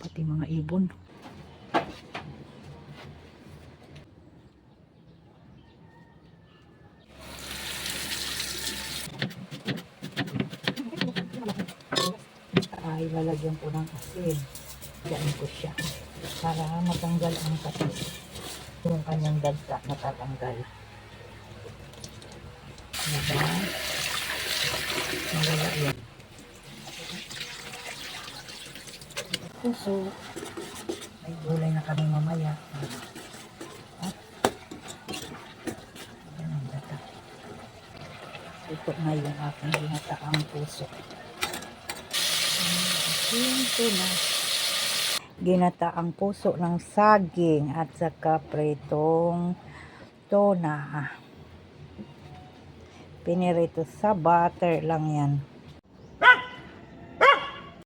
Pati mga ibon. Ay, lalagyan ko ng asin. Diyan ko siya para matanggal ang katis. Yung kanyang dagta matatanggal. Diba? Nawala yun. Puso. May gulay na kami mamaya. At yan ang data. Ito na yung aking ginataang puso. Ito na. Ginataang puso ng saging at saka pritong tuna. Pinirito sa butter lang yan.